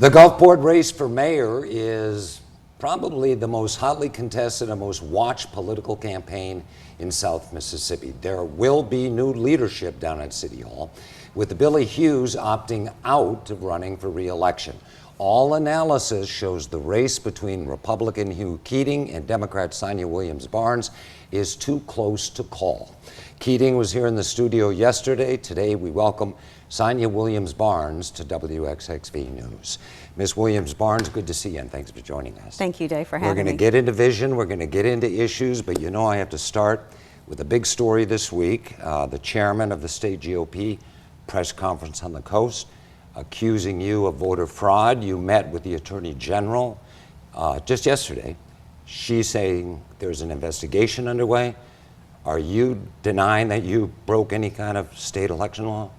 The Gulfport race for mayor is probably the most hotly contested and most watched political campaign in South Mississippi. There will be new leadership down at City Hall, with Billy Hughes opting out of running for re-election. All analysis shows the race between Republican Hugh Keating and Democrat Sonya-Williams-Barnes is too close to call. Keating was here in the studio yesterday. Today we welcome Sonya-Williams-Barnes to WXXV News. Ms. Williams-Barnes, good to see you, and thanks for joining us. Thank you, Dave, for having me. We're going to get into vision, we're going to get into issues, but you know I have to start with a big story this week. The chairman of the state GOP press conference on the coast accusing you of voter fraud. You met with the Attorney General just yesterday. She's saying there's an investigation underway. Are you denying that you broke any kind of state election law?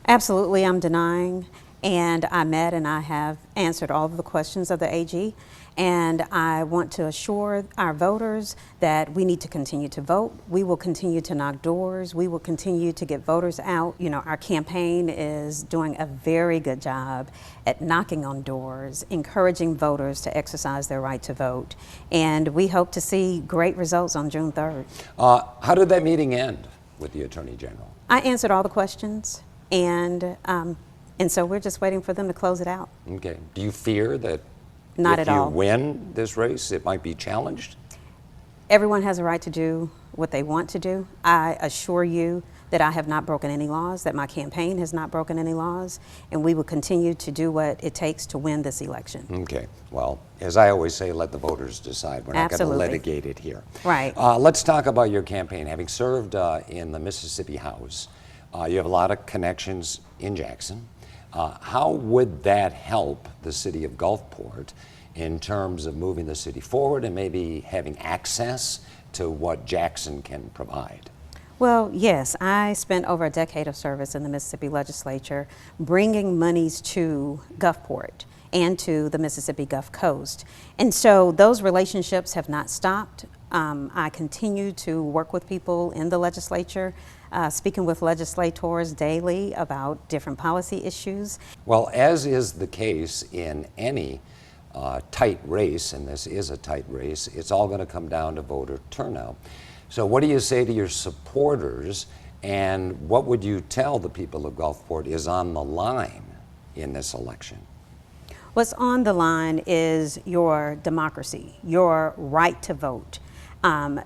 Absolutely, I'm denying. And I met and I have answered all of the questions of the AG. And I want to assure our voters that we need to continue to vote. We will continue to knock doors. We will continue to get voters out. You know, our campaign is doing a very good job at knocking on doors, encouraging voters to exercise their right to vote. And we hope to see great results on June 3rd. How did that meeting end with the Attorney General? I answered all the questions, and so we're just waiting for them to close it out. Okay. Do you fear that Not if at all. you win this race, it might be challenged? Everyone has a right to do what they want to do. I assure you that I have not broken any laws, that my campaign has not broken any laws, and we will continue to do what it takes to win this election. Okay. Well, as I always say, let the voters decide. We're not going to Absolutely. litigate it here. Right. Let's talk about your campaign. Having served in the Mississippi House, you have a lot of connections in Jackson. How would that help the city of Gulfport in terms of moving the city forward and maybe having access to what Jackson can provide? Well, yes, I spent over a decade of service in the Mississippi legislature bringing monies to Gulfport and to the Mississippi Gulf Coast. And so those relationships have not stopped. I continue to work with people in the legislature, speaking with legislators daily about different policy issues. Well, as is the case in any tight race, and this is a tight race, it's all going to come down to voter turnout. So what do you say to your supporters, and what would you tell the people of Gulfport is on the line in this election? What's on the line is your democracy, your right to vote.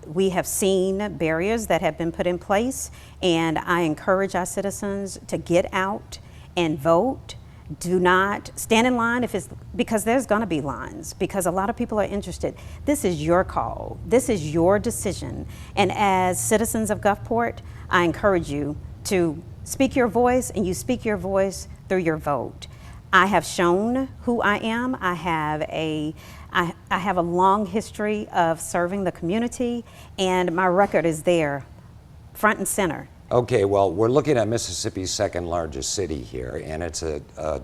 We have seen barriers that have been put in place, and I encourage our citizens to get out and vote. Do not stand in line because there's going to be lines, because a lot of people are interested. This is your call. This is your decision. And as citizens of Gulfport, I encourage you to speak your voice, and you speak your voice through your vote. I have shown who I am. I have a long history of serving the community, and my record is there, front and center. Okay, well, we're looking at Mississippi's second largest city here, and it's a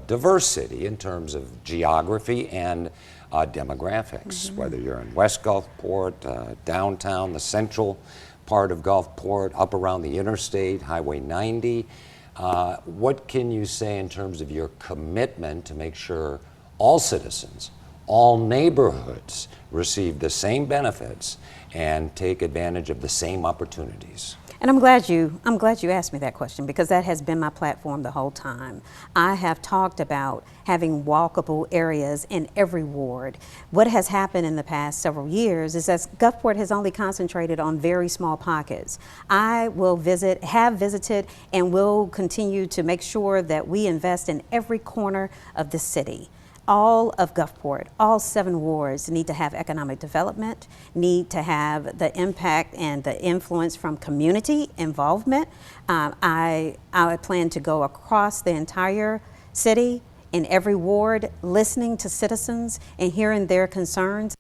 diverse city in terms of geography and demographics, whether you're in West Gulfport, downtown, the central part of Gulfport, up around the interstate, Highway 90. What can you say in terms of your commitment to make sure all citizens, all neighborhoods receive the same benefits and take advantage of the same opportunities? And I'm glad you asked me that question, because that has been my platform the whole time. I have talked about having walkable areas in every ward. What has happened in the past several years is that Gulfport has only concentrated on very small pockets. I will have visited, and will continue to make sure that we invest in every corner of the city. All of Gulfport, all 7 wards need to have economic development, need to have the impact and the influence from community involvement. I plan to go across the entire city, in every ward, listening to citizens and hearing their concerns.